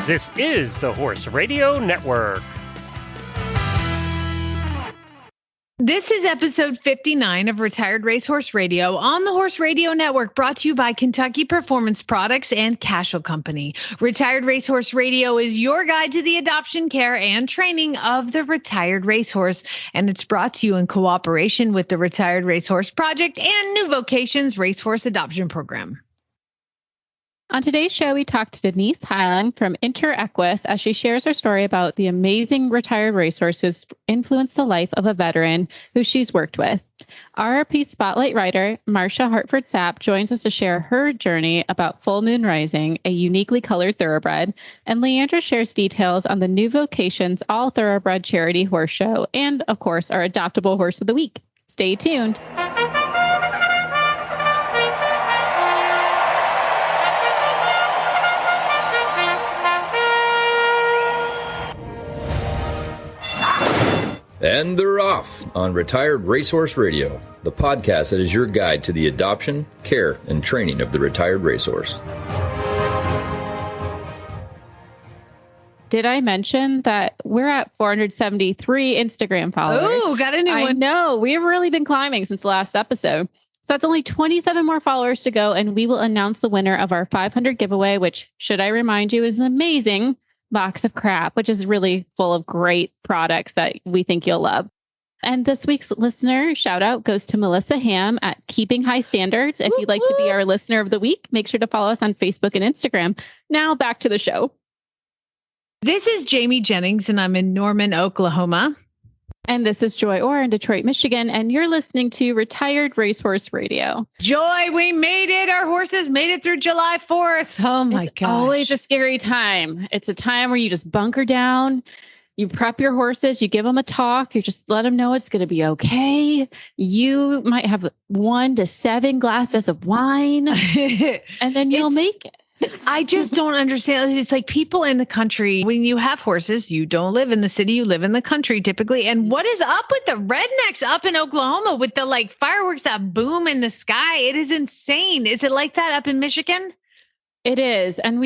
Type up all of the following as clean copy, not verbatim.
This is the Horse Radio Network. This is episode 59 of Retired Racehorse Radio on the Horse Radio Network, brought to you by Kentucky Performance Products and Cashel Company. Retired Racehorse Radio is your guide to the adoption, care, and training of the retired racehorse, and it's brought to you in cooperation with the Retired Racehorse Project and New Vocations Racehorse Adoption Program. On today's show, we talked to Denise Heinlein from Inter-Equus as she shares her story about the amazing retired racehorse who's influenced the life of a veteran who she's worked with. RRP Spotlight Rider Marsha Hartford-Sapp joins us to share her journey about Full Moon Rising, a uniquely colored thoroughbred, and Leandra shares details on the New Vocations All-Thoroughbred Charity Horse Show and, of course, our Adoptable Horse of the Week. Stay tuned. And they're off on Retired Racehorse Radio, the podcast that is your guide to the adoption, care, and training of the retired racehorse. Did I mention that we're at 473 Instagram followers? Oh, got a new one. I know. We've really been climbing since the last episode. So that's only 27 more followers to go, and we will announce the winner of our 500 giveaway, which, should I remind you, is an amazing box of crap, which is really full of great products that we think you'll love. And this week's listener shout out goes to Melissa Ham at Keeping High Standards. If you'd like to be our listener of the week, make sure to follow us on Facebook and Instagram. Now back to the show. This is Jamie Jennings, and I'm in Norman, Oklahoma. And this is Joy Orr in Detroit, Michigan, and you're listening to Retired Racehorse Radio. Joy, we made it. Our horses made it through July 4th. Oh, my gosh. It's always a scary time. It's a time where you just bunker down, you prep your horses, you give them a talk, you just let them know it's going to be okay. You might have 1 to 7 glasses of wine, and then you'll make it. I just don't understand. It's like people in the country, when you have horses, you don't live in the city, you live in the country typically. And what is up with the rednecks up in Oklahoma with the fireworks that boom in the sky? It is insane. Is it like that up in Michigan? It is. And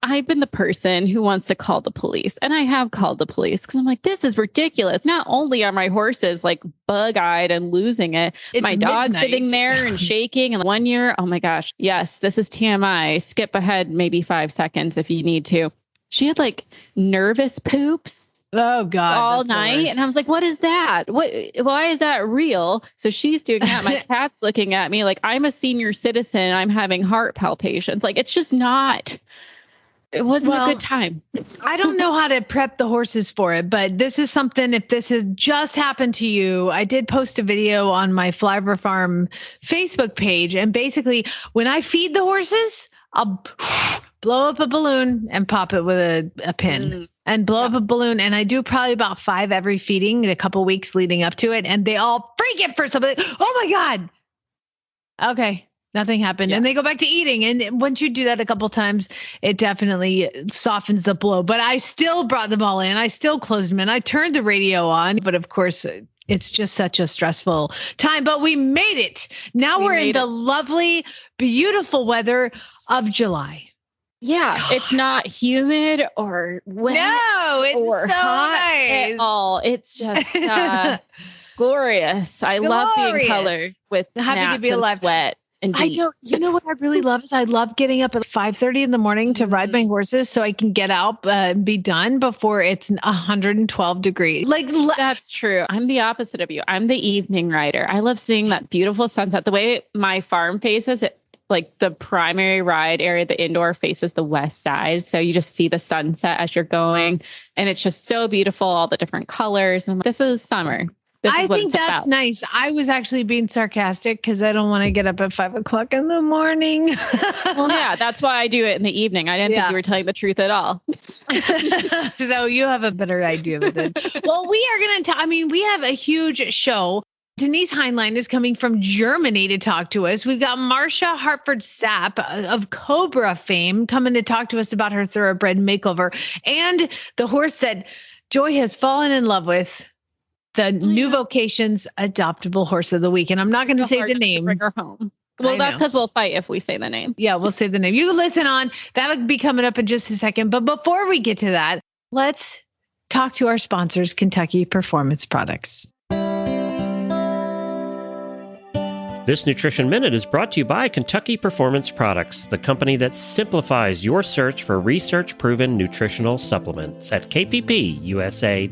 I've been the person who wants to call the police, and I have called the police because I'm like, this is ridiculous. Not only are my horses bug-eyed and losing it, my dog's sitting there and shaking. And 1 year, oh my gosh, yes, this is TMI. Skip ahead maybe 5 seconds if you need to. She had nervous poops. Oh God, all night. And I was like, what is that? Why is that real? So she's doing that. My cat's looking at me like I'm a senior citizen. I'm having heart palpitations. It's just not. It wasn't a good time. I don't know how to prep the horses for it, but this is something, if this has just happened to you, I did post a video on my Flyover Farm Facebook page. And basically, when I feed the horses, I'll blow up a balloon and pop it with a pin and blow up a balloon. And I do probably about 5 every feeding in a couple weeks leading up to it. And they all freak it for something. Oh my God. Okay. Nothing happened. Yeah. And they go back to eating. And once you do that a couple times, it definitely softens the blow. But I still brought them all in. I still closed them in. I turned the radio on. But of course, it's just such a stressful time. But we made it. Now we're in the lovely, beautiful weather of July. Yeah, it's not humid or wet or so hot nice. At all. It's just glorious. I love being colored with happy to be alive. Sweat. I know. You know what I really love is I love getting up at 5:30 in the morning to ride my horses so I can get out and be done before it's 112 degrees. That's true. I'm the opposite of you. I'm the evening rider. I love seeing that beautiful sunset. The way my farm faces it, the primary ride area, the indoor faces the west side. So you just see the sunset as you're going, and it's just so beautiful. All the different colors. And this is summer. I think that's nice. I was actually being sarcastic because I don't want to get up at 5 o'clock in the morning. Well, yeah, that's why I do it in the evening. I didn't think you were telling the truth at all. So you have a better idea of it. Well, we are going to, we have a huge show. Denise Heinlein is coming from Germany to talk to us. We've got Marsha Hartford-Sapp of Cobra fame coming to talk to us about her thoroughbred makeover and the horse that Joy has fallen in love with. The New Vocations Adoptable Horse of the Week. And I'm not going to say the name. Bring her home. Well, that's because we'll fight if we say the name. Yeah, we'll say the name. You listen on. That'll be coming up in just a second. But before we get to that, let's talk to our sponsors, Kentucky Performance Products. This Nutrition Minute is brought to you by Kentucky Performance Products, the company that simplifies your search for research-proven nutritional supplements at kppusa.com.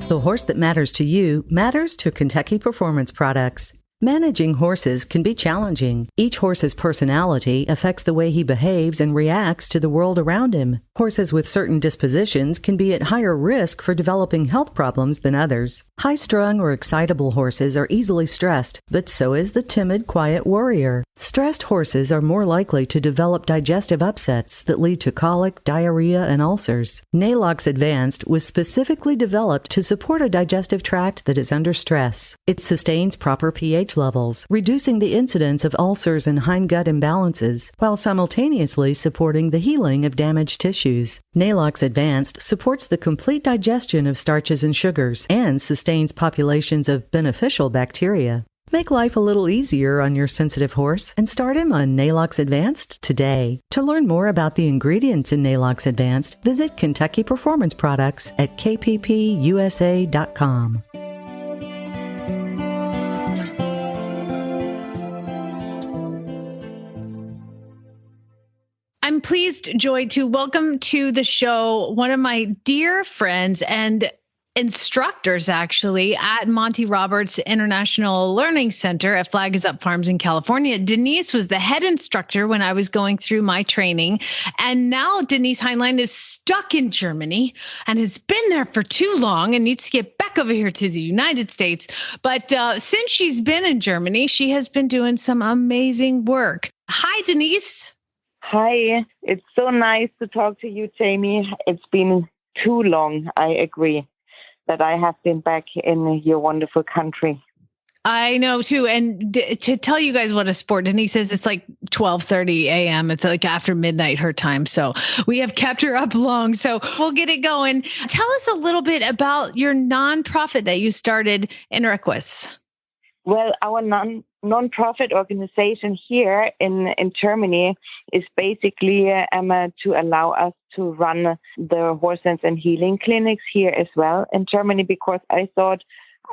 The horse that matters to you matters to Kentucky Performance Products. Managing horses can be challenging. Each horse's personality affects the way he behaves and reacts to the world around him. Horses with certain dispositions can be at higher risk for developing health problems than others. High-strung or excitable horses are easily stressed, but so is the timid, quiet warrior. Stressed horses are more likely to develop digestive upsets that lead to colic, diarrhea, and ulcers. Nalox Advanced was specifically developed to support a digestive tract that is under stress. It sustains proper pH levels, reducing the incidence of ulcers and hindgut imbalances, while simultaneously supporting the healing of damaged tissues. Nalox Advanced supports the complete digestion of starches and sugars and sustains populations of beneficial bacteria. Make life a little easier on your sensitive horse and start him on Nalox Advanced today. To learn more about the ingredients in Nalox Advanced, visit Kentucky Performance Products at kppusa.com. I'm pleased, Joy, to welcome to the show one of my dear friends and instructors, actually, at Monty Roberts International Learning Center at Flag Is Up Farms in California. Denise was the head instructor when I was going through my training. And now Denise Heinlein is stuck in Germany and has been there for too long and needs to get back over here to the United States. But since she's been in Germany, she has been doing some amazing work. Hi, Denise. Hi, it's so nice to talk to you, Jamie. It's been too long, I agree, that I have been back in your wonderful country. I know, too. And to tell you guys what a sport, Denise says it's like 12:30 a.m. It's like after midnight her time. So we have kept her up long. So we'll get it going. Tell us a little bit about your nonprofit that you started, InterEquus. Well, our non-profit organization here in Germany is basically to allow us to run the horse sense and healing clinics here as well in Germany, because I thought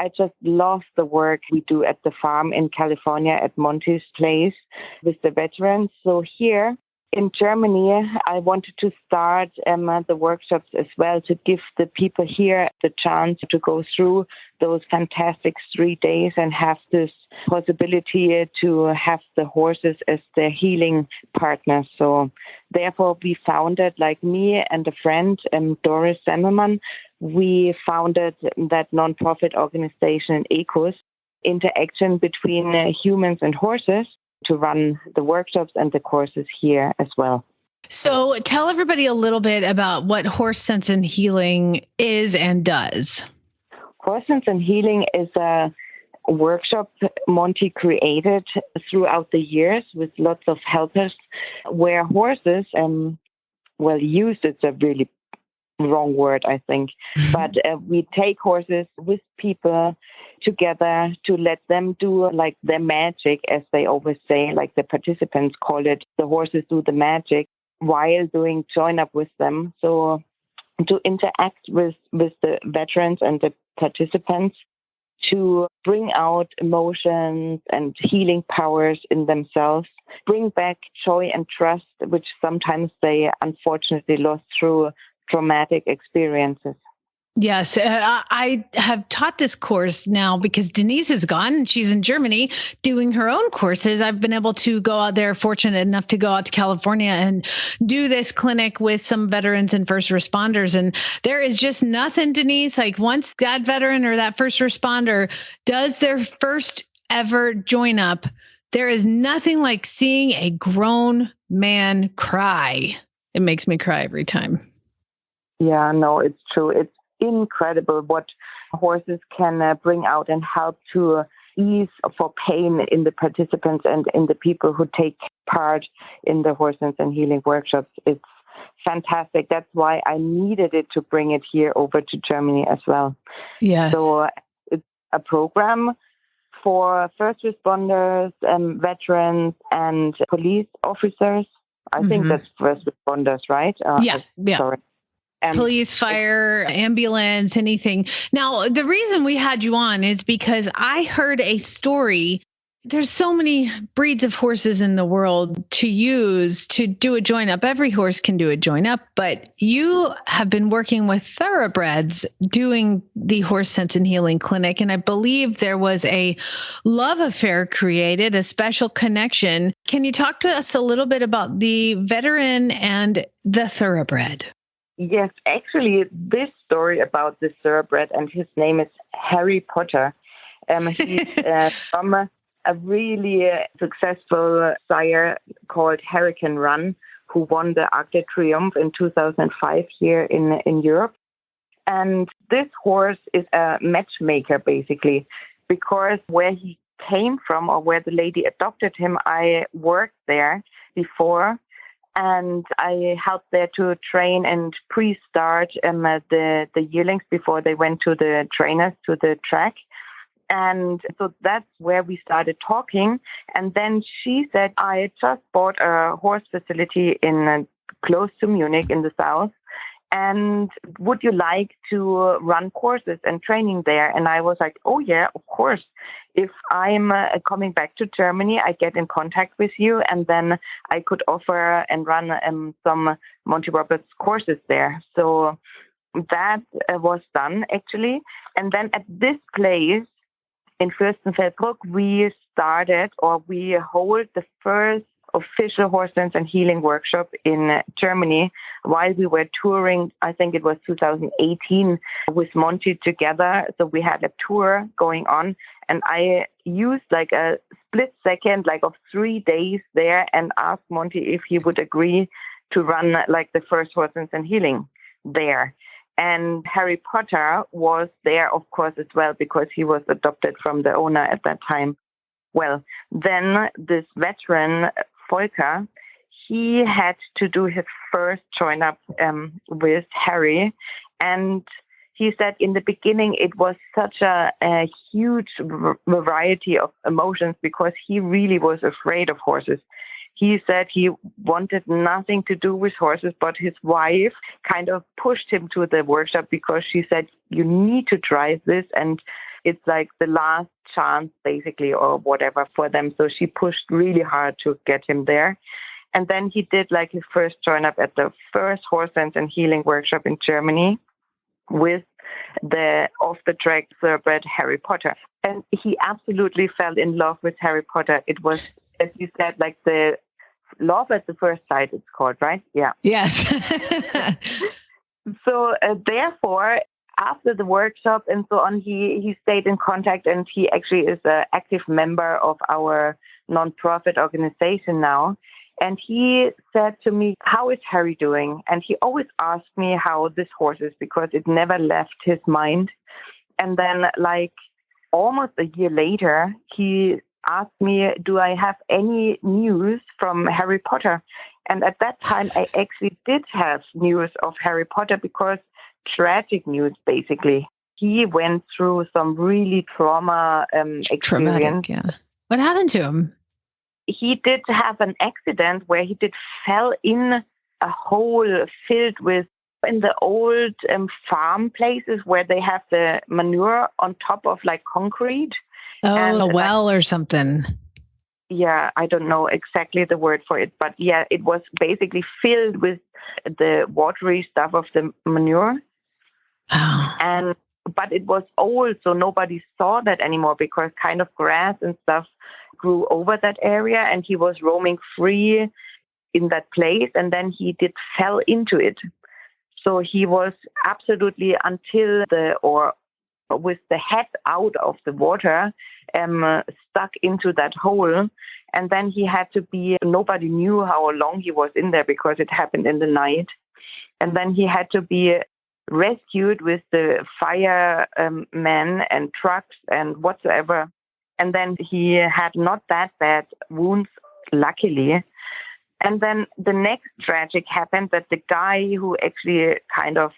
I just love the work we do at the farm in California at Monty's place with the veterans. So here in Germany, I wanted to start the workshops as well to give the people here the chance to go through those fantastic 3 days and have this possibility to have the horses as their healing partners. So therefore, we founded, like me and a friend, Doris Zimmerman, we founded that nonprofit organization, Inter-Equus, interaction between humans and horses, to run the workshops and the courses here as well. So tell everybody a little bit about what Horse Sense and Healing is and does. Horse Sense and Healing is a workshop Monty created throughout the years with lots of helpers, where horses, used is a really wrong word, I think, but we take horses with people together to let them do like their magic, as they always say, like the participants call it. The horses do the magic while doing join up with them. So to interact with the veterans and the participants to bring out emotions and healing powers in themselves, bring back joy and trust, which sometimes they unfortunately lost through traumatic experiences. Yes, I have taught this course now because Denise is gone and she's in Germany doing her own courses. I've been able to go out there, fortunate enough to go out to California and do this clinic with some veterans and first responders. And there is just nothing, Denise, like once that veteran or that first responder does their first ever join up, there is nothing like seeing a grown man cry. It makes me cry every time. Yeah, no, it's true. It's incredible what horses can bring out and help to ease for pain in the participants and in the people who take part in the Horse Sense and Healing workshops. It's fantastic. That's why I needed it to bring it here over to Germany as well. Yes. So it's a program for first responders, veterans, and police officers. I think that's first responders, right? Yeah. Sorry. Police, fire, ambulance, anything. Now, the reason we had you on is because I heard a story. There's so many breeds of horses in the world to use to do a join up. Every horse can do a join up, but you have been working with thoroughbreds doing the Horse Sense and Healing Clinic. And I believe there was a love affair created, a special connection. Can you talk to us a little bit about the veteran and the thoroughbred? Yes, actually, this story about the thoroughbred, and his name is Harry Potter. He's from a really successful sire called Hurricane Run, who won the Arc de Triomphe in 2005 here in Europe. And this horse is a matchmaker, basically, because where he came from or where the lady adopted him, I worked there before. And I helped there to train and pre-start the yearlings before they went to the trainers, to the track. And so that's where we started talking. And then she said, I just bought a horse facility in close to Munich in the south. And would you like to run courses and training there? And I was like, oh, yeah, of course. If I'm coming back to Germany, I get in contact with you, and then I could offer and run some Monty Roberts courses there. So that was done, actually. And then at this place in Fürstenfeldbruck, we hold the first official Horse Sense and Healing workshop in Germany while we were touring. I think it was 2018 with Monty together. So we had a tour going on, and I used like a split second, like of 3 days there, and asked Monty if he would agree to run like the first Horse Sense and Healing there. And Harry Potter was there, of course, as well, because he was adopted from the owner at that time. Well, then this veteran, Volker, he had to do his first join up with Harry. And he said in the beginning it was such a huge variety of emotions because he really was afraid of horses. He said he wanted nothing to do with horses, but his wife kind of pushed him to the workshop because she said, you need to try this. And it's like the last chance, basically, or whatever for them. So she pushed really hard to get him there. And then he did like his first join up at the first Horse Sense and Healing workshop in Germany with the off-the-track thoroughbred Harry Potter. And he absolutely fell in love with Harry Potter. It was, as you said, like the love at the first sight, it's called, right? Yeah. Yes. So therefore, after the workshop and so on, he stayed in contact, and he actually is an active member of our non-profit organization now. And he said to me, how is Harry doing? And he always asked me how this horse is because it never left his mind. And then like almost a year later, he asked me, do I have any news from Harry Potter? And at that time, I actually did have news of Harry Potter because tragic news, basically. He went through some really experience. Traumatic, yeah. What happened to him? He did have an accident where he fell in a hole filled with, in the old farm places where they have the manure on top of like concrete. Oh, and a well or something. Yeah, I don't know exactly the word for it, but yeah, it was basically filled with the watery stuff of the manure. Oh. But it was old, so nobody saw that anymore because kind of grass and stuff grew over that area, and he was roaming free in that place, and then he fell into it. So he was absolutely with the head out of the water, stuck into that hole. And then he had to nobody knew how long he was in there because it happened in the night. And then he had to be rescued with the firemen and trucks and whatsoever. And then he had not that bad wounds, luckily. And then the next tragic happened that the guy who actually kind of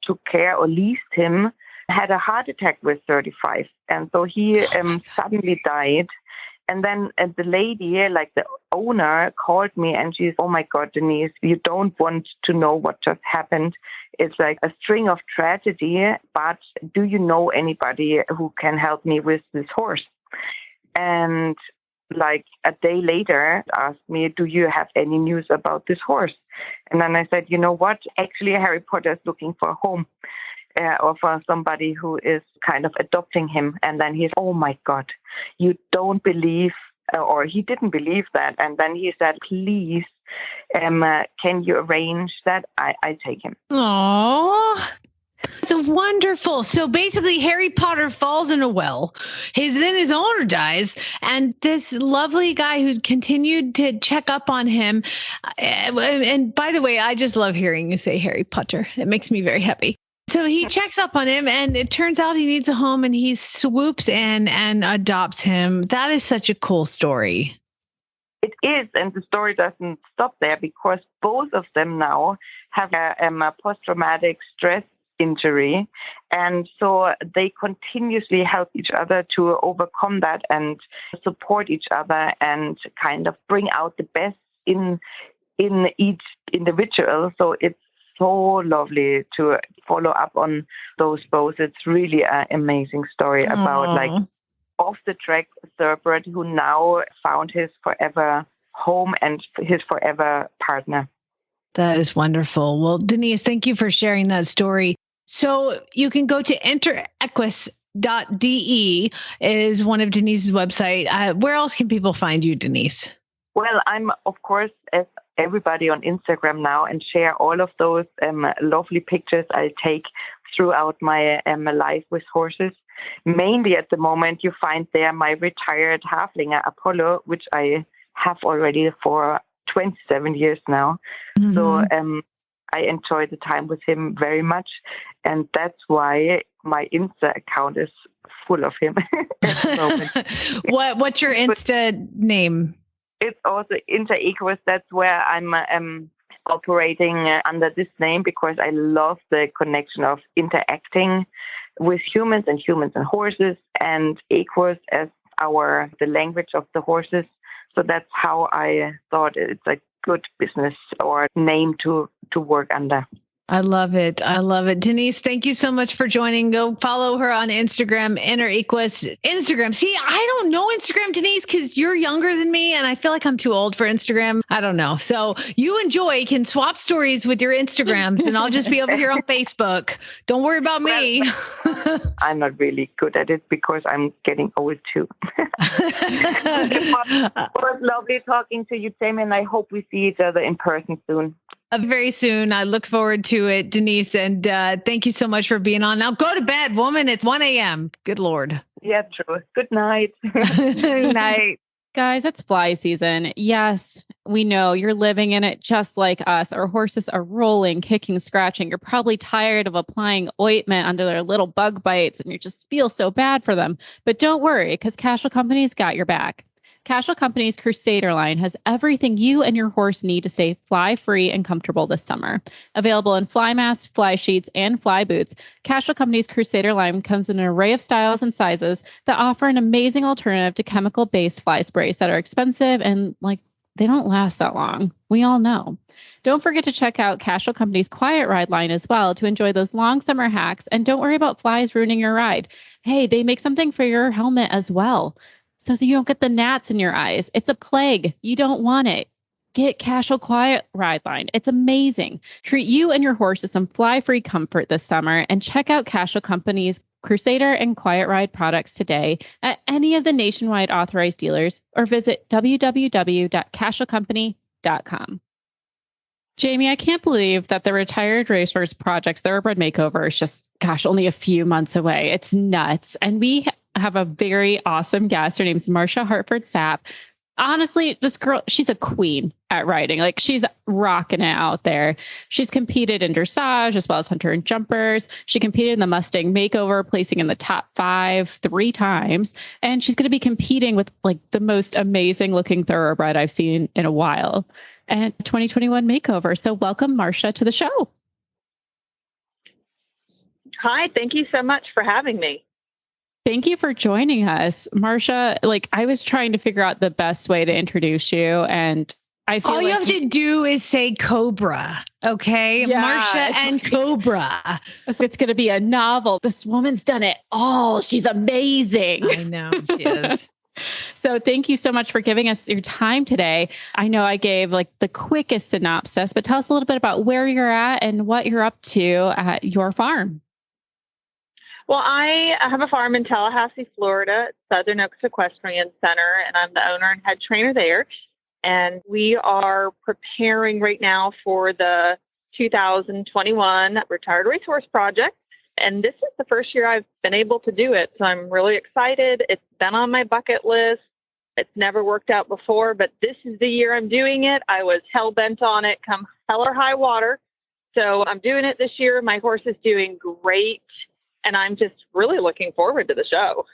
took care or leased him had a heart attack with 35. And so he suddenly died. And then the lady, like the owner, called me and she's, oh my God, Denise, you don't want to know what just happened. It's like a string of tragedy, but do you know anybody who can help me with this horse? And like a day later, asked me, do you have any news about this horse? And then I said, you know what? Actually, Harry Potter is looking for a home. Or for somebody who is kind of adopting him. And then he's, oh my God, you don't believe, or he didn't believe that. And then he said, please, can you arrange that? I take him. Aww. It's wonderful. So basically, Harry Potter falls in a well. Then his owner dies, and this lovely guy who continued to check up on him. And by the way, I just love hearing you say Harry Potter. It makes me very happy. So he checks up on him, and it turns out he needs a home, and he swoops in and adopts him. That is such a cool story. It is, and the story doesn't stop there because both of them now have a post-traumatic stress injury, and so they continuously help each other to overcome that and support each other and kind of bring out the best in each individual. So it's so lovely to follow up on those both. It's really an amazing story about like off the track thoroughbred who now found his forever home and his forever partner. That is wonderful. Well, Denise, thank you for sharing that story. So you can go to Inter-Equus.de is one of Denise's website. Where else can people find you, Denise? Well, I'm, of course, as everybody on Instagram now and share all of those lovely pictures I take throughout my life with horses. Mainly at the moment, you find there my retired halflinger, Apollo, which I have already for 27 years now. Mm-hmm. So I enjoy the time with him very much. And that's why my Insta account is full of him at the moment. What's your Insta name? It's also Inter-Equus. That's where I'm operating under this name because I love the connection of interacting with humans and horses, and Equus as the language of the horses. So that's how I thought it's a good business or name to work under. I love it. I love it. Denise, thank you so much for joining. Go follow her on Instagram, Inter-Equus. Instagram. See, I don't know Instagram, Denise, because you're younger than me, and I feel like I'm too old for Instagram. I don't know. So you and Joy can swap stories with your Instagrams, and I'll just be over here on Facebook. Don't worry about me. I'm not really good at it because I'm getting old too. It was lovely talking to you, Jamie, and I hope we see each other in person soon. Very soon. I look forward to it, Denise. And thank you so much for being on. Now go to bed, woman. It's 1 a.m. Good Lord. Yeah, true. Good night. Good night. Guys, it's fly season. Yes, we know you're living in it just like us. Our horses are rolling, kicking, scratching. You're probably tired of applying ointment under their little bug bites and you just feel so bad for them. But don't worry, because Casual Company's got your back. Casual Company's Crusader line has everything you and your horse need to stay fly-free and comfortable this summer. Available in fly masks, fly sheets, and fly boots, Casual Company's Crusader line comes in an array of styles and sizes that offer an amazing alternative to chemical-based fly sprays that are expensive and, they don't last that long. We all know. Don't forget to check out Casual Company's Quiet Ride line as well to enjoy those long summer hacks, and don't worry about flies ruining your ride. Hey, they make something for your helmet as well, so you don't get the gnats in your eyes. It's a plague. You don't want it. Get Casual Quiet Ride line. It's amazing. Treat you and your horse to some fly-free comfort this summer, and check out Casual Company's Crusader and Quiet Ride products today at any of the nationwide authorized dealers, or visit www.casualcompany.com. Jamie, I can't believe that the Retired Racehorse Project's Thoroughbred Makeover is just, only a few months away. It's nuts. And we have a very awesome guest. Her name's Marsha Hartford-Sapp. Honestly, this girl, she's a queen at riding. She's rocking it out there. She's competed in dressage as well as hunter and jumpers. She competed in the Mustang Makeover, placing in the top 5 3 times. And she's going to be competing with the most amazing looking thoroughbred I've seen in a while. And 2021 Makeover. So welcome, Marsha, to the show. Hi, thank you so much for having me. Thank you for joining us. Marsha, I was trying to figure out the best way to introduce you, and I feel all you have to do is say Cobra, okay? Yeah, Marsha and Cobra. It's going to be a novel. This woman's done it all. She's amazing. I know she is. So thank you so much for giving us your time today. I know I gave the quickest synopsis, but tell us a little bit about where you're at and what you're up to at your farm. Well, I have a farm in Tallahassee, Florida, Southern Oaks Equestrian Center, and I'm the owner and head trainer there. And we are preparing right now for the 2021 Retired Racehorse Project. And this is the first year I've been able to do it. So I'm really excited. It's been on my bucket list. It's never worked out before, but this is the year I'm doing it. I was hell bent on it, come hell or high water. So I'm doing it this year. My horse is doing great. And I'm just really looking forward to the show.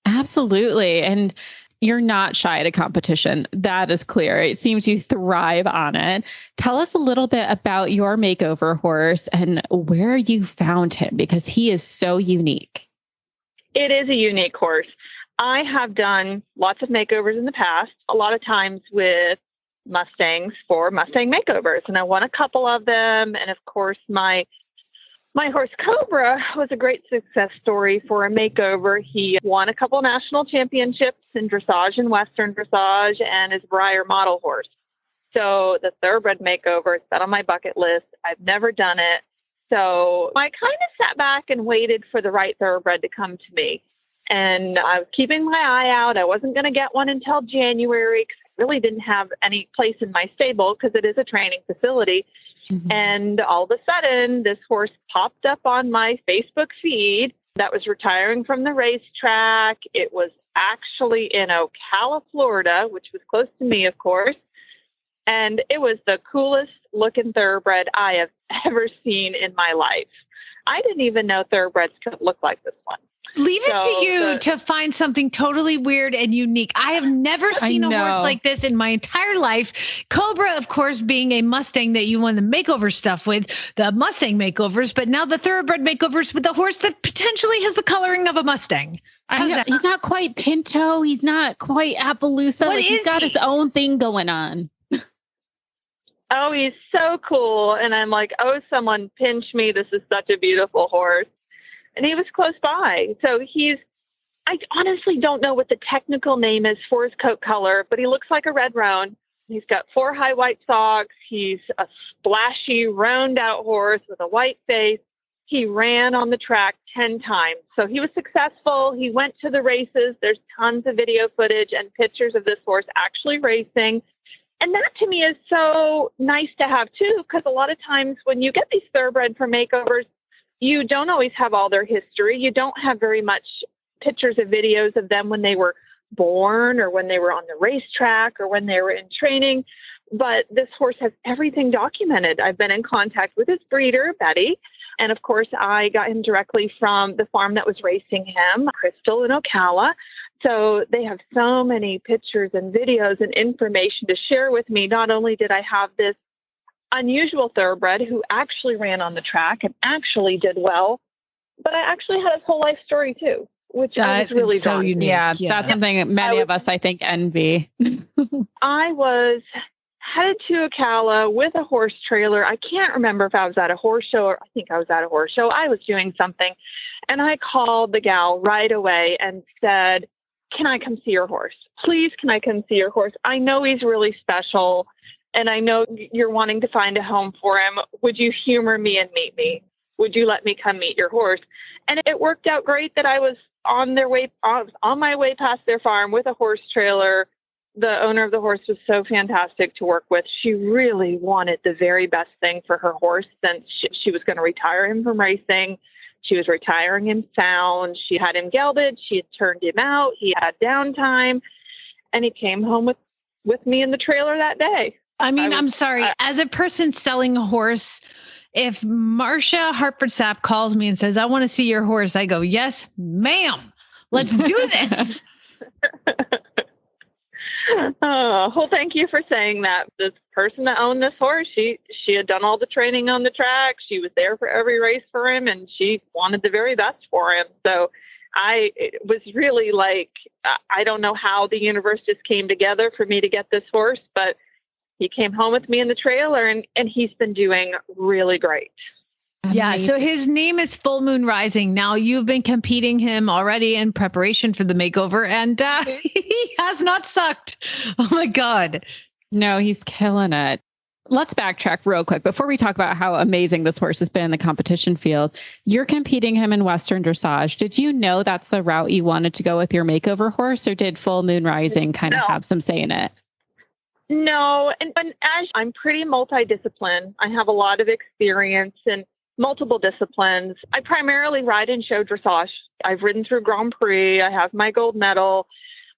Absolutely. And you're not shy at a competition. That is clear. It seems you thrive on it. Tell us a little bit about your makeover horse and where you found him, because he is so unique. It is a unique horse. I have done lots of makeovers in the past, a lot of times with Mustangs for Mustang makeovers. And I won a couple of them. And of course, my horse Cobra was a great success story for a makeover. He won a couple national championships in dressage and Western dressage and is a Breyer model horse. So the thoroughbred makeover has been on my bucket list. I've never done it. So I kind of sat back and waited for the right thoroughbred to come to me. And I was keeping my eye out. I wasn't going to get one until January because I really didn't have any place in my stable because it is a training facility. Mm-hmm. And all of a sudden, this horse popped up on my Facebook feed that was retiring from the racetrack. It was actually in Ocala, Florida, which was close to me, of course. And it was the coolest looking thoroughbred I have ever seen in my life. I didn't even know thoroughbreds could look like this one. Leave it to you to find something totally weird and unique. I have never seen a horse like this in my entire life. Cobra, of course, being a Mustang that you won the makeover stuff with, the Mustang makeovers, but now the thoroughbred makeovers with a horse that potentially has the coloring of a Mustang. He's not quite Pinto. He's not quite Appaloosa. He's got his own thing going on. Oh, he's so cool. And I'm like, oh, someone pinch me. This is such a beautiful horse. And he was close by. So I honestly don't know what the technical name is for his coat color, but he looks like a red roan. He's got 4 high white socks. He's a splashy, round out horse with a white face. He ran on the track 10 times. So he was successful. He went to the races. There's tons of video footage and pictures of this horse actually racing. And that to me is so nice to have too, because a lot of times when you get these thoroughbred for makeovers, you don't always have all their history. You don't have very much pictures or videos of them when they were born or when they were on the racetrack or when they were in training. But this horse has everything documented. I've been in contact with his breeder, Betty. And of course, I got him directly from the farm that was racing him, Crystal in Ocala. So they have so many pictures and videos and information to share with me. Not only did I have this unusual thoroughbred who actually ran on the track and actually did well, but I actually had his whole life story too, which I was really so unique. Yeah, that's something many of us, I think, envy. I was headed to Ocala with a horse trailer. I can't remember if I was at a horse show or I think I was at a horse show. I was doing something and I called the gal right away and said, can I come see your horse? Please, can I come see your horse? I know he's really special. And I know you're wanting to find a home for him. Would you humor me and meet me? Would you let me come meet your horse? And it worked out great that I was on my way past their farm with a horse trailer. The owner of the horse was so fantastic to work with. She really wanted the very best thing for her horse since she was going to retire him from racing. She was retiring him sound. She had him gelded. She had turned him out. He had downtime. And he came home with me in the trailer that day. I mean, I'm sorry. As a person selling a horse, if Marsha Hartford-Sapp calls me and says, I want to see your horse, I go, yes, ma'am. Let's do this. Well, thank you for saying that. This person that owned this horse, she had done all the training on the track. She was there for every race for him, and she wanted the very best for him. So it was really like, I don't know how the universe just came together for me to get this horse, but he came home with me in the trailer, and he's been doing really great. Yeah, so his name is Full Moon Rising. Now, you've been competing him already in preparation for the makeover, and he has not sucked. Oh, my God. No, he's killing it. Let's backtrack real quick. Before we talk about how amazing this horse has been in the competition field, you're competing him in Western Dressage. Did you know that's the route you wanted to go with your makeover horse, or did Full Moon Rising kind of have some say in it? No, and as I'm pretty multidisciplined, I have a lot of experience in multiple disciplines. I primarily ride and show dressage. I've ridden through Grand Prix. I have my gold medal.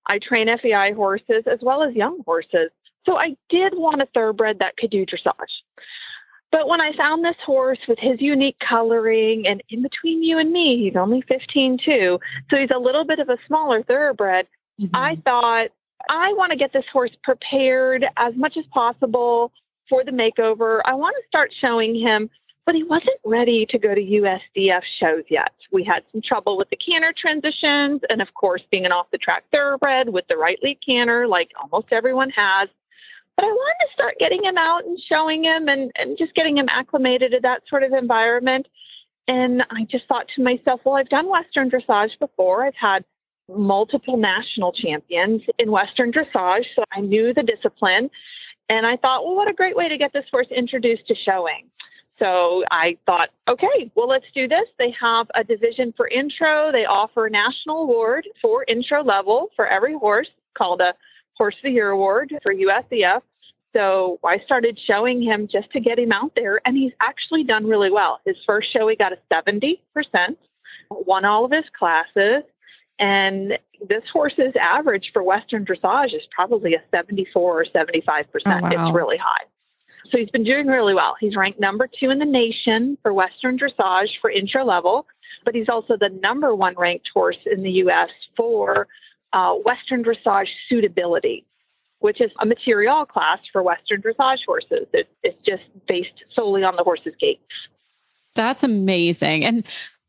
I train FEI horses as well as young horses. So I did want a thoroughbred that could do dressage. But when I found this horse with his unique coloring, and in between you and me, he's only 15 too, so he's a little bit of a smaller thoroughbred, I thought, I want to get this horse prepared as much as possible for the makeover. I want to start showing him, but he wasn't ready to go to USDF shows yet. We had some trouble with the canter transitions, and of course, being an off-the-track thoroughbred with the right lead canter, like almost everyone has. But I wanted to start getting him out and showing him and just getting him acclimated to that sort of environment. And I just thought to myself, well, I've done Western dressage before. I've had multiple national champions in Western dressage, so I knew the discipline. And I thought, well, what a great way to get this horse introduced to showing. So I thought, okay, well, let's do this. They have a division for intro. They offer a national award for intro level for every horse called a Horse of the Year Award for USDF. So I started showing him just to get him out there, and he's actually done really well. His first show, he got a 70%, won all of his classes, and this horse's average for Western dressage is probably a 74 or 75%. Oh, wow. It's really high. So he's been doing really well. He's ranked number 2 in the nation for Western dressage for intro level, but he's also the number 1 ranked horse in the U.S. for Western dressage suitability, which is a material class for Western dressage horses. It's just based solely on the horse's gait. That's amazing. And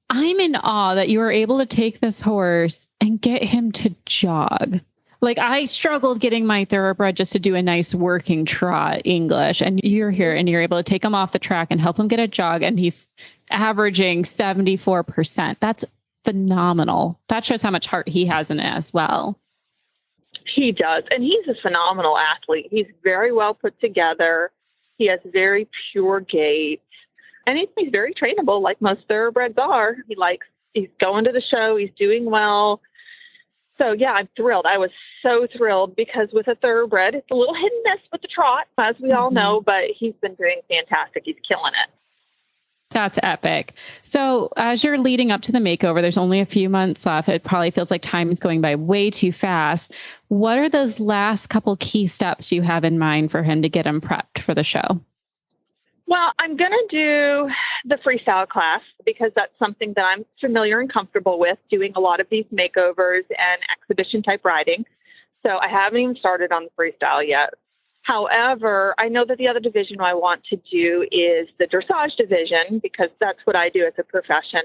I'm in awe that you were able to take this horse and get him to jog. Like, I struggled getting my thoroughbred just to do a nice working trot English, and you're here and you're able to take him off the track and help him get a jog, and he's averaging 74%. That's phenomenal. That shows how much heart he has in it as well. He does. And he's a phenomenal athlete. He's very well put together. He has very pure gait. And he's very trainable, like most thoroughbreds are. He's going to the show. He's doing well. So, yeah, I'm thrilled. I was so thrilled because with a thoroughbred, it's a little hit and miss with the trot, as we all know, but he's been doing fantastic. He's killing it. That's epic. So as you're leading up to the makeover, there's only a few months left. It probably feels like time is going by way too fast. What are those last couple key steps you have in mind for him to get him prepped for the show? Well, I'm going to do the freestyle class because that's something that I'm familiar and comfortable with, doing a lot of these makeovers and exhibition type riding. So I haven't even started on the freestyle yet. However, I know that the other division I want to do is the dressage division because that's what I do as a profession.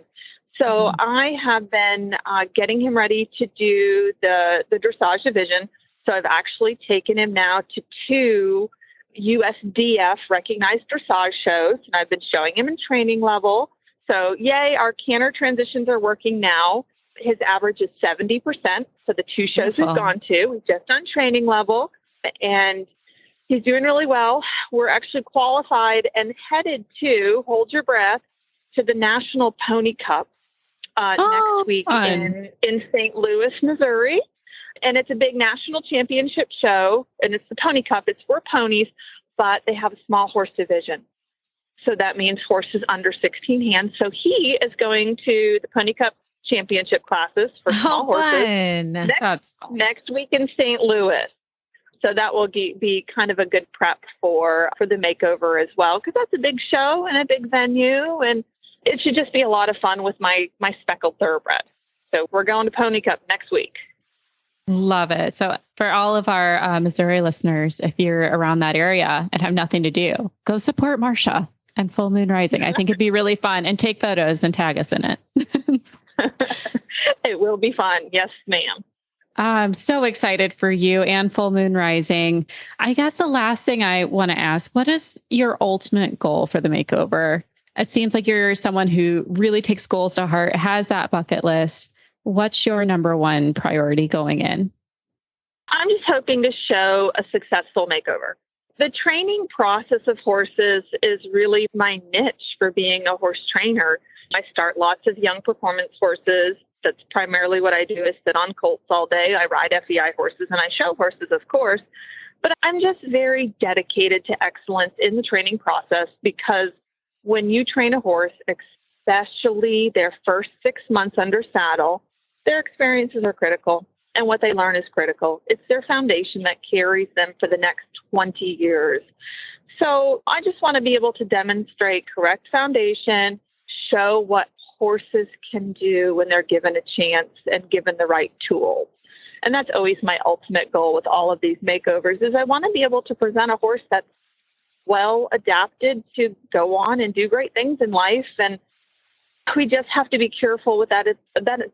So I have been getting him ready to do the dressage division. So I've actually taken him now to 2 USDF recognized dressage shows, and I've been showing him in training level. So yay, our canter transitions are working now. His average is 70%. So the 2 shows we've gone to, we've just done training level, and he's doing really well. We're actually qualified and headed to, hold your breath, to the National Pony Cup next week in St. Louis, Missouri. And it's a big national championship show, and it's the Pony Cup. It's for ponies, but they have a small horse division. So that means horses under 16 hands. So he is going to the Pony Cup championship classes for small horses next week in St. Louis. So that will be kind of a good prep for the makeover as well, because that's a big show and a big venue, and it should just be a lot of fun with my speckled thoroughbred. So we're going to Pony Cup next week. Love it. So for all of our Missouri listeners, if you're around that area and have nothing to do, go support Marsha and Full Moon Rising. I think it'd be really fun, and take photos and tag us in it. It will be fun. Yes, ma'am. I'm so excited for you and Full Moon Rising. I guess the last thing I want to ask, what is your ultimate goal for the makeover? It seems like you're someone who really takes goals to heart, has that bucket list. What's your number one priority going in? I'm just hoping to show a successful makeover. The training process of horses is really my niche for being a horse trainer. I start lots of young performance horses. That's primarily what I do, is sit on colts all day. I ride FEI horses and I show horses, of course. But I'm just very dedicated to excellence in the training process, because when you train a horse, especially their first 6 months under saddle, their experiences are critical. And what they learn is critical. It's their foundation that carries them for the next 20 years. So I just want to be able to demonstrate correct foundation, show what horses can do when they're given a chance and given the right tools. And that's always my ultimate goal with all of these makeovers, is I want to be able to present a horse that's well adapted to go on and do great things in life. And we just have to be careful with that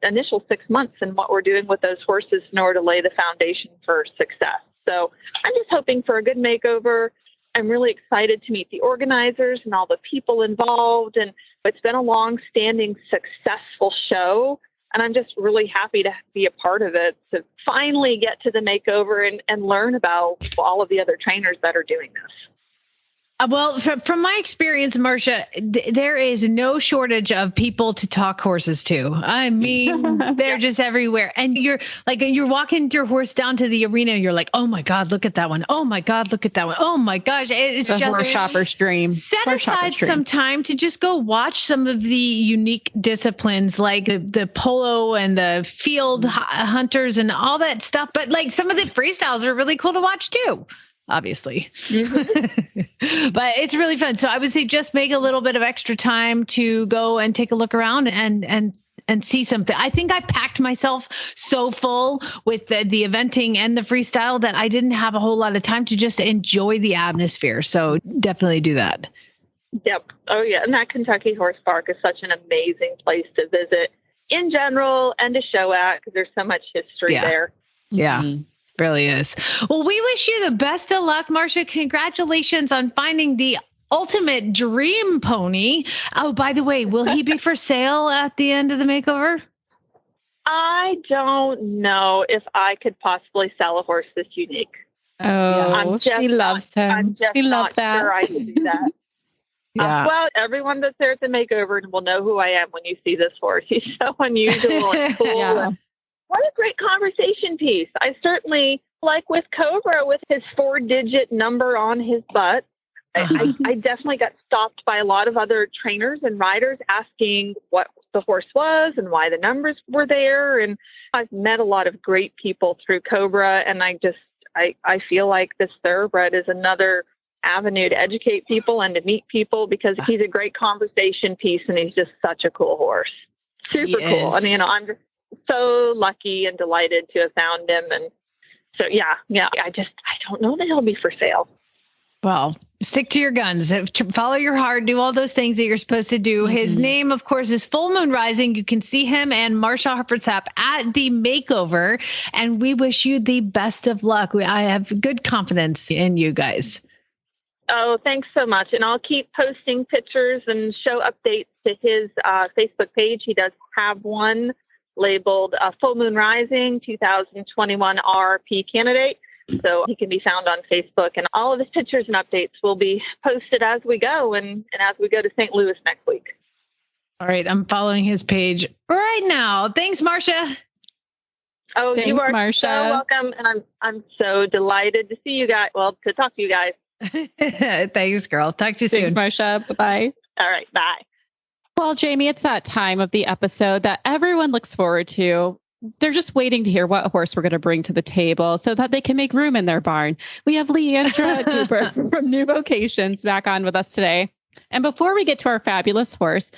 initial 6 months and what we're doing with those horses in order to lay the foundation for success. So I'm just hoping for a good makeover. I'm really excited to meet the organizers and all the people involved. And it's been a long-standing, successful show. And I'm just really happy to be a part of it, to finally get to the makeover and learn about all of the other trainers that are doing this. Well, from my experience, Marsha, there is no shortage of people to talk horses to. I mean, they're just everywhere. And you're walking your horse down to the arena. And you're like, oh my God, look at that one. Oh my God, look at that one. Oh my gosh. It's the just horse shopper's dream. Set aside some time to just go watch some of the unique disciplines, like the polo and the field hunters and all that stuff. But like some of the freestyles are really cool to watch too. Obviously. Mm-hmm. But it's really fun. So I would say just make a little bit of extra time to go and take a look around and see something. I think I packed myself so full with the eventing and the freestyle that I didn't have a whole lot of time to just enjoy the atmosphere. So definitely do that. Yep. Oh yeah. And that Kentucky Horse Park is such an amazing place to visit in general and to show at, because there's so much history there. Yeah. Mm-hmm. Really is. Well, we wish you the best of luck, Marsha. Congratulations on finding the ultimate dream pony. Oh, by the way, will he be for sale at the end of the makeover? I don't know if I could possibly sell a horse this unique. Oh, she loves him. I'm just not sure I can do that. Yeah. Well, everyone that's there at the makeover will know who I am when you see this horse. He's so unusual and cool. Yeah. What a great conversation piece. I certainly, like with Cobra, with his 4-digit number on his butt, I definitely got stopped by a lot of other trainers and riders asking what the horse was and why the numbers were there. And I've met a lot of great people through Cobra. And I feel like this thoroughbred is another avenue to educate people and to meet people, because he's a great conversation piece and he's just such a cool horse. Super cool. I mean, I'm just so lucky and delighted to have found him. And so, I don't know that he'll be for sale. Well, stick to your guns, follow your heart, do all those things that you're supposed to do. Mm-hmm. His name, of course, is Full Moon Rising. You can see him and Marsha Hartford-Sapp at the makeover, and we wish you the best of luck. I have good confidence in you guys. Oh, thanks so much. And I'll keep posting pictures and show updates to his Facebook page. He does have one labeled Full Moon Rising 2021 RRP candidate. So he can be found on Facebook, and all of his pictures and updates will be posted as we go and as we go to St. Louis next week. All right. I'm following his page right now. Thanks, Marsha. Oh, thanks, you are Marsha. so welcome. And I'm so delighted to see you guys. Well, to talk to you guys. Thanks, girl. Talk to you soon. Thanks, Marsha. Bye-bye. All right. Bye. Well, Jamie, it's that time of the episode that everyone looks forward to. They're just waiting to hear what horse we're going to bring to the table so that they can make room in their barn. We have Leandra from New Vocations back on with us today. And before we get to our fabulous horse,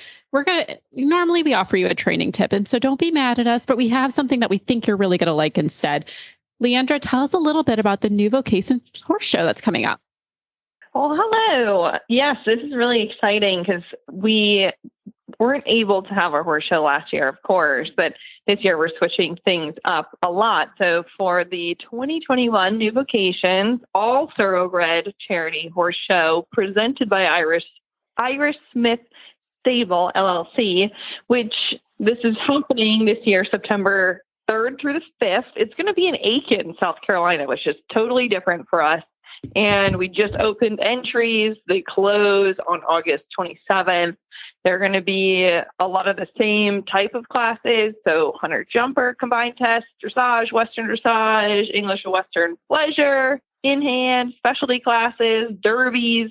normally we offer you a training tip. And so don't be mad at us, but we have something that we think you're really going to like instead. Leandra, tell us a little bit about the new Vocations horse show that's coming up. Well, hello. Yes, this is really exciting because we weren't able to have our horse show last year, of course, but this year we're switching things up a lot. So for the 2021 New Vocations All-Thoroughbred charity horse show presented by Irish Smith Stable, LLC, which this is happening this year, September 3rd through the 5th. It's going to be in Aiken, South Carolina, which is totally different for us. And we just opened entries. They close on August 27th. They're going to be a lot of the same type of classes. So hunter jumper, combined test, dressage, Western dressage, English and Western pleasure, in hand, specialty classes, derbies,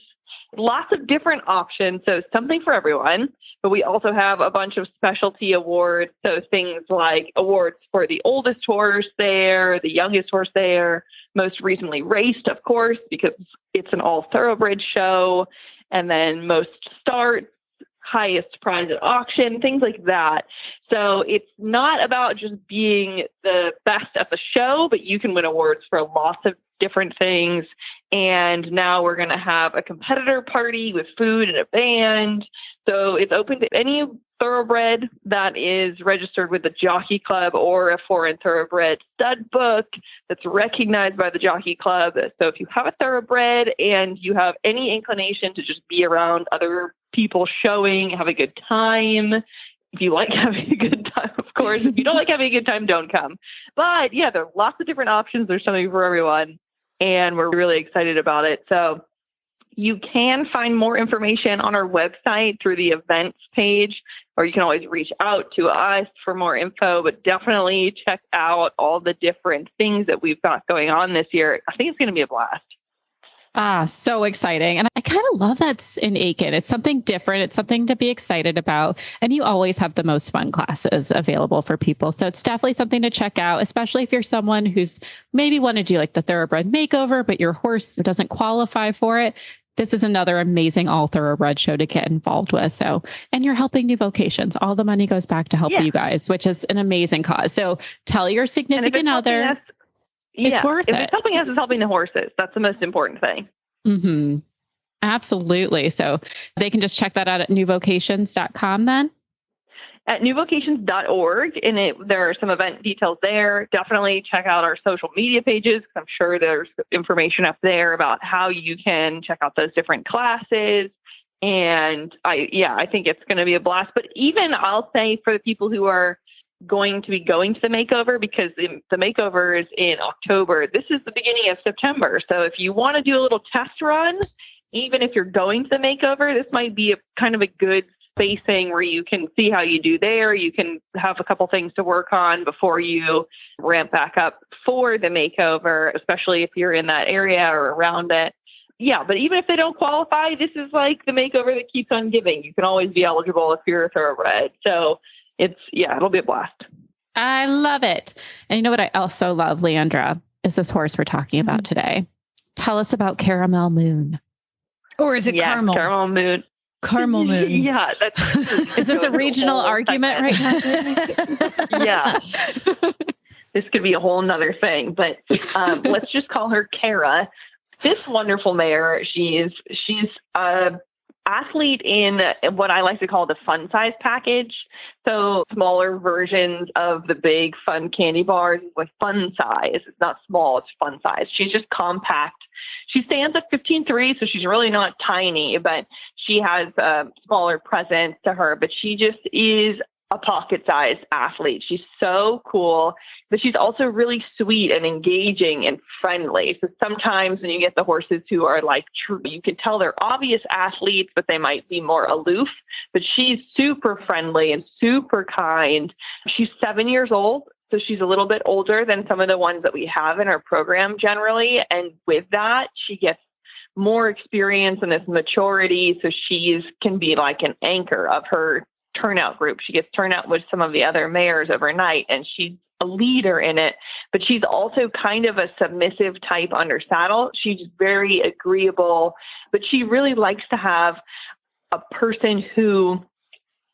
lots of different options. So something for everyone. But we also have a bunch of specialty awards. So things like awards for the oldest horse there, the youngest horse there, most recently raced, of course, because it's an all-thoroughbred show, and then most starts, highest prize at auction, things like that. So it's not about just being the best at the show, but you can win awards for lots of different things. And now we're going to have a competitor party with food and a band. So it's open to any thoroughbred that is registered with the Jockey Club or a foreign thoroughbred stud book that's recognized by the Jockey Club. So if you have a thoroughbred and you have any inclination to just be around other people showing, have a good time. If you like having a good time, of course. If you don't like having a good time, don't come. But yeah, there are lots of different options. There's something for everyone. And we're really excited about it. So you can find more information on our website through the events page, or you can always reach out to us for more info, but definitely check out all the different things that we've got going on this year. I think it's going to be a blast. So exciting. And I kind of love that's in Aiken. It's something different. It's something to be excited about. And you always have the most fun classes available for people. So it's definitely something to check out, especially if you're someone who's maybe want to do like the thoroughbred makeover, but your horse doesn't qualify for it. This is another amazing all-thoroughbred show to get involved with. So, and you're helping New Vocations. All the money goes back to help you guys, which is an amazing cause. So tell your significant other. It's worth it. If it's helping us, it's helping the horses. That's the most important thing. Mm-hmm. Absolutely. So they can just check that out at newvocations.com then? At newvocations.org, and there are some event details there. Definitely check out our social media pages. I'm sure there's information up there about how you can check out those different classes. And I think it's going to be a blast. But even I'll say for the people who are going to be going to the makeover, because the makeover is in October. This is the beginning of September. So if you want to do a little test run, even if you're going to the makeover, this might be a kind of a good spacing where you can see how you do there. You can have a couple things to work on before you ramp back up for the makeover, especially if you're in that area or around it. Yeah, but even if they don't qualify, this is like the makeover that keeps on giving. You can always be eligible if you're a thoroughbred. So it'll be a blast. I love it. And you know what I also love, Leandra, is this horse we're talking about today. Tell us about Caramel Moon. Or is it Caramel? Caramel Moon. Caramel Moon. Yeah. Is this a regional argument right now? Yeah. This could be a whole nother thing, but let's just call her Cara. This wonderful mare, she's a athlete in what I like to call the fun size package. So smaller versions of the big fun candy bars with fun size. It's not small, it's fun size. She's just compact. She stands at 15.3, so she's really not tiny, but she has a smaller presence to her, but she just is a pocket-sized athlete. She's so cool, but she's also really sweet and engaging and friendly. So sometimes when you get the horses who are like true, you can tell they're obvious athletes, but they might be more aloof. But she's super friendly and super kind. She's 7 years old, so she's a little bit older than some of the ones that we have in our program generally. And with that, she gets more experience and this maturity, so can be like an anchor of her turnout group. She gets turnout with some of the other mares overnight, and she's a leader in it, but she's also kind of a submissive type under saddle. She's very agreeable, but she really likes to have a person who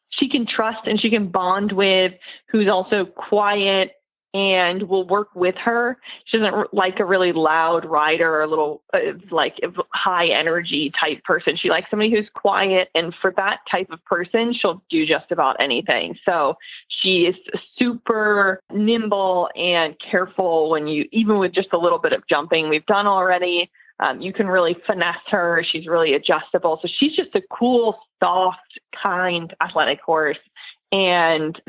she can trust and she can bond with, who's also quiet and will work with her. She doesn't like a really loud rider or a little high energy type person. She likes somebody who's quiet. And for that type of person, she'll do just about anything. So she is super nimble and careful even with just a little bit of jumping we've done already. You can really finesse her. She's really adjustable. So she's just a cool, soft, kind, athletic horse. And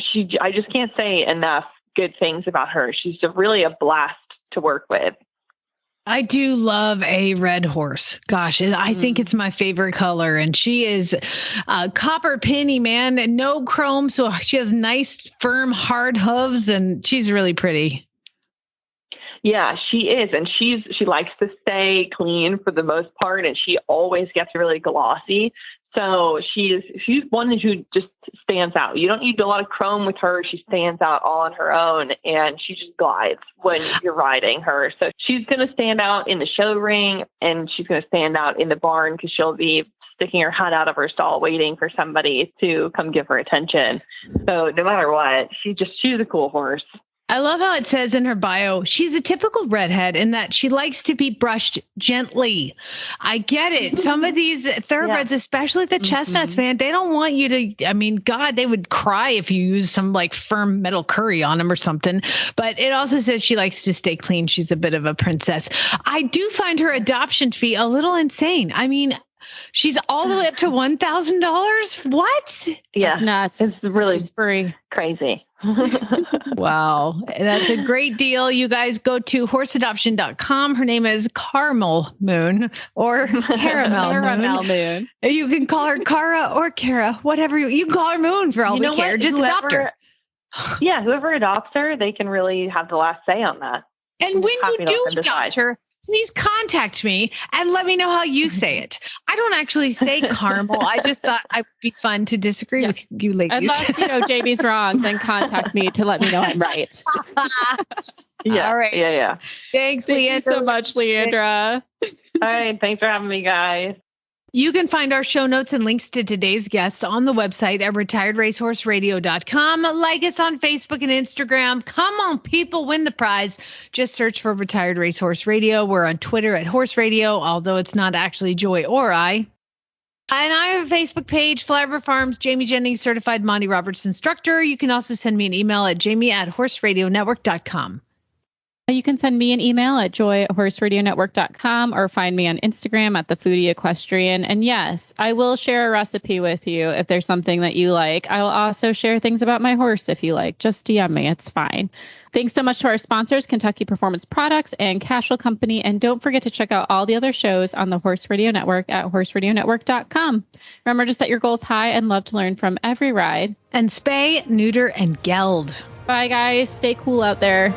I just can't say enough good things about her. She's really a blast to work with. I do love a red horse. Gosh, I think it's my favorite color. And she is copper penny, man, and no chrome. So she has nice, firm, hard hooves, and she's really pretty. Yeah, she is. And she likes to stay clean for the most part. And she always gets really glossy. So she's one who just stands out. You don't need a lot of chrome with her. She stands out all on her own, and she just glides when you're riding her. So she's going to stand out in the show ring, and she's going to stand out in the barn because she'll be sticking her head out of her stall waiting for somebody to come give her attention. So no matter what, she's a cool horse. I love how it says in her bio, she's a typical redhead in that she likes to be brushed gently. I get it. Some of these thoroughbreds, especially the chestnuts, man, they don't want you to, God, they would cry if you use some like firm metal curry on them or something. But it also says she likes to stay clean. She's a bit of a princess. I do find her adoption fee a little insane. She's all the way up to $1,000. What? Yeah. That's nuts. It's really free. Crazy. Wow. That's a great deal. You guys go to horseadoption.com. Her name is Caramel Moon or Caramel Moon. You can call her Cara or Cara, whatever you can call her Moon for all we care. Just adopt her. Yeah. Whoever adopts her, they can really have the last say on that. And when you do adopt her, please contact me and let me know how you say it. I don't actually say caramel. I just thought it would be fun to disagree with you ladies. Unless, Jamie's wrong, then contact me to let me know I'm right. Yeah. All right. Yeah. Thanks, Thank Leandra. you so much, Leandra. All right. Thanks for having me, guys. You can find our show notes and links to today's guests on the website at retiredracehorseradio.com. Like us on Facebook and Instagram. Come on, people, win the prize. Just search for Retired Racehorse Radio. We're on Twitter at Horse Radio, although it's not actually Joy or I. And I have a Facebook page, Flyover Farms, Jamie Jennings, Certified Monty Roberts Instructor. You can also send me an email at jamie@horseradionetwork.com. You can send me an email at joy@horseradionetwork.com or find me on Instagram at the Foodie Equestrian. And yes, I will share a recipe with you if there's something that you like. I will also share things about my horse if you like. Just DM me. It's fine. Thanks so much to our sponsors, Kentucky Performance Products and Cashel Company. And don't forget to check out all the other shows on the Horse Radio Network at horseradionetwork.com. Remember to set your goals high and love to learn from every ride. And spay, neuter, and geld. Bye, guys. Stay cool out there.